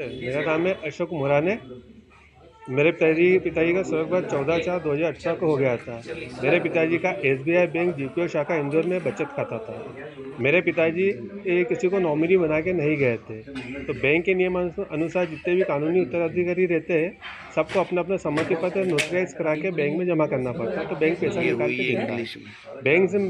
मेरा नाम है अशोक मुराने। मेरे पिताजी का स्वर्गवास 14/4/2018 को हो गया था। मेरे पिताजी का एसबीआई बैंक जीपीओ शाखा इंदौर में बचत खाता था। मेरे पिताजी किसी को नॉमिनी बना के नहीं गए थे। तो बैंक के नियम अनुसार जितने भी कानूनी उत्तराधिकारी रहते हैं, सबको अपना अपना सम्मति पत्र नोटराइज करा के बैंक में जमा करना पड़ता है, तो बैंक पैसा ये निकाल के वही देता है। इंग्लिश में।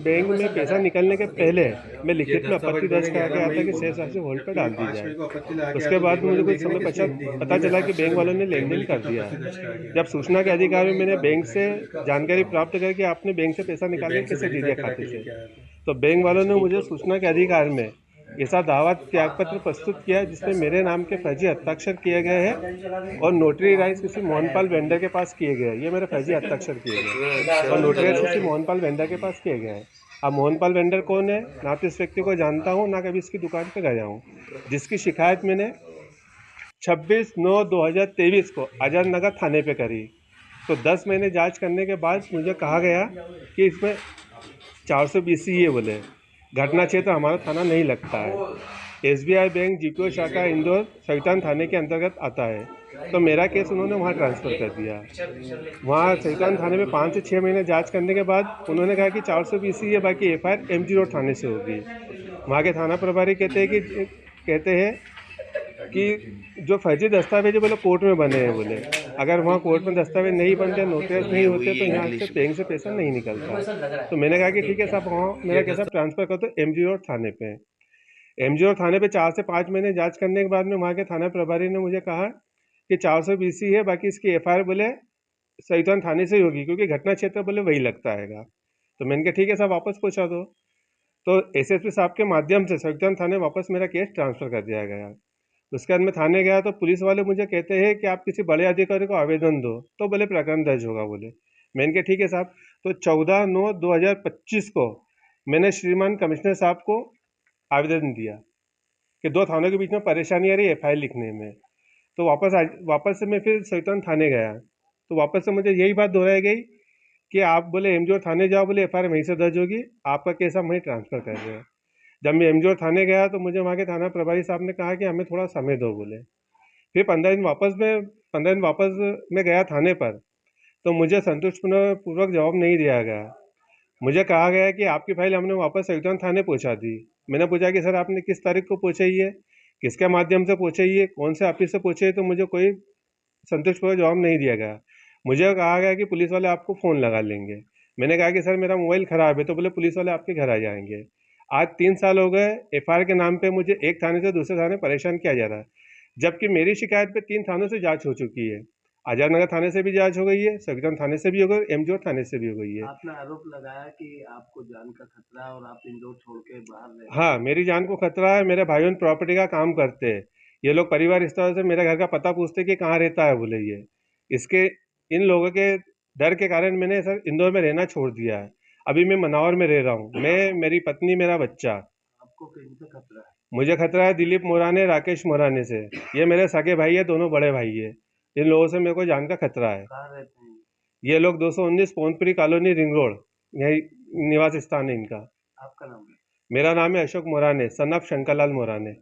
बैंक में पैसा निकलने के पहले मैं ये लिखित में आपत्ति दस्तावेज दर्ज मैंने करा के 11 आया था मई कि को शेष राशि होल्ड पर जबकि डाल दी 5 जाए। मई को आपत्ति लगा के आया उसके तो बाद बैंक मुझे वाले कुछ देख रहे समय हैं कि इसने पश्चात हिंदी पता में चला कि बैंक अक्षर वालों ने लेन बैंक में देन कर लिखित दिया। आपत्ति दर्ज करा के आया जब सूचना के तो अधिकार बोल में रहे हैं मैंने एक बार बैंक से दिखाइए इसका अक्षर जानकारी कहाँ है। प्राप्त करके आपने बैंक से पैसा ये निकाल के बैंक से कैसे दे वेरीफाई दिया करा खाते के से, लेके आया था तो बैंक वालों ने इसके मुझे ऊपर सूचना के अधिकार में ये सारा दावा त्यागपत्र प्रस्तुत किया, जिसमें मेरे नाम के फर्जी हस्ताक्षर किए गए हैं और नोटरी राइज किसी मोहनपाल वेंडर के पास किए गए हैं। ये मेरे फर्जी हस्ताक्षर किए कितना गए और अक्षर होता नोटरी है किसी उसमें? मोहनपाल वेंडर के पास किए गए हैं। अब मोहनपाल वेंडर कौन है, ना तो इस व्यक्ति को जानता हूँ, ना कभी इसकी दुकान पर गया हूँ। जिसकी शिकायत मैंने 26/9/2023 को आजाद नगर थाने पे करी। तो 10 महीने जांच करने के बाद मुझे कहा गया कि इसमें 420 ये बोले घटना क्षेत्र हमारा थाना नहीं लगता है। एसबीआई बैंक जीपीओ शाखा इंदौर सवितान थाने के अंतर्गत आता है। तो मेरा केस उन्होंने वहाँ ट्रांसफ़र कर दिया। वहाँ सवितान थाने में 5 से 6 महीने जांच करने के बाद उन्होंने कहा कि 420 है, बाकी एफआईआर एमजी रोड थाने से होगी। वहाँ के थाना प्रभारी कहते हैं कि जो फर्जी दस्तावेज है बोले कोर्ट में बने हैं बोले। अगर वहाँ कोर्ट में दस्तावेज नहीं बनते, नोटराइज नहीं ये होते, वही तो यहाँ से इंग्लिश में। बैंक से पैसा नहीं निकलता। तो मैंने कहा कि ठीक है साहब, वहाँ मेरा ये कैसा दस्तावेज ट्रांसफ़र कर दो एमजी रोड थाने पे। एमजी रोड थाने पे 4 से 5 महीने जांच करने के बाद में वहाँ के थाना प्रभारी ने मुझे कहा कि 420 है, बाकी इसकी एफआईआर बोले सवितान थाने से ही होगी, क्योंकि घटना क्षेत्र बोले वही लगता हैगा। तो मैंने कहा ठीक है साहब, वापस पहुँचा दो। तो एसएसपी साहब के माध्यम से सवितान थाने वापस मेरा केस ट्रांसफ़र कर दिया गया। उसके बाद मैं थाने गया तो पुलिस वाले मुझे कहते हैं कि आप किसी बड़े अधिकारी को आवेदन दो, तो बोले प्रकरण दर्ज होगा बोले। मैंने कहा ठीक है साहब। तो 14/9/2025 को मैंने श्रीमान कमिश्नर साहब को आवेदन दिया कि 2 थानों के बीच में परेशानी आ रही है एफआईआर लिखने में। तो वापस से मैं फिर सवितान थाने गया। तो वापस से मुझे यही बात दोहराई गई कि आप बोले एमजी थाने जाओ, बोले एफआईआर वहीं से दर्ज होगी, आपका केस हम वहीं ट्रांसफ़र कर रहे हैं। जब मैं एमजी थाने गया तो मुझे वहाँ के थाना प्रभारी साहब ने कहा कि हमें थोड़ा समय दो बोले। फिर 15 दिन वापस मैं गया थाने पर, तो मुझे संतुष्टिपूर्वक जवाब नहीं दिया गया। मुझे कहा गया कि आपकी फाइल हमने वापस सवितान थाने पहुंचा दी। मैंने पूछा कि सर आपने किस तारीख को पहुंचाई है, किसके माध्यम से पहुंचाई है, कौन से ऑफिस से पहुंचाई है, तो मुझे कोई संतुष्टिपूर्वक जवाब नहीं दिया गया। मुझे कहा गया कि पुलिस वाले आपको फ़ोन लगा लेंगे। मैंने कहा कि सर मेरा मोबाइल ख़राब है, तो बोले पुलिस वाले आपके घर आ जाएंगे। आज 3 साल हो गए, एफआईआर के नाम पे मुझे एक थाने से दूसरे थाने परेशान किया जा रहा है, जबकि मेरी शिकायत पे 3 थानों से जांच हो चुकी है। आजाद नगर थाने से भी जांच हो गई है, सवितान थाने से भी हो गई, एमजी थाने से भी हो गई है। आपने आरोप लगाया कि आपको जान का खतरा है और आप इंदौर छोड़ के बाहर रह रहे हाँ, मेरी जान को खतरा है। मेरे भाई बहन प्रॉपर्टी का काम करते हैं। ये लोग परिवार इस तरह से मेरे घर का पता पूछते हैं कि कहाँ रहता है बोले ये। इसके इन लोगों के डर के कारण मैंने सर इंदौर में रहना छोड़ दिया है। अभी मैं मनावर में रह रहा हूँ, मैं, मेरी पत्नी, मेरा बच्चा। आपको किनसे खतरा है? मुझे खतरा है दिलीप मोराने, राकेश मोराने से। ये मेरे सगे भाई है, दोनों बड़े भाई है। इन लोगों से मेरे को जान का खतरा है। कहाँ रहते हैं? ये लोग 219 पौनपुरी कॉलोनी, रिंग रोड, यही निवास स्थान है इनका। आपका नाम है? मेरा नाम है अशोक मोराने, सन ऑफ शंकरलाल मोराने।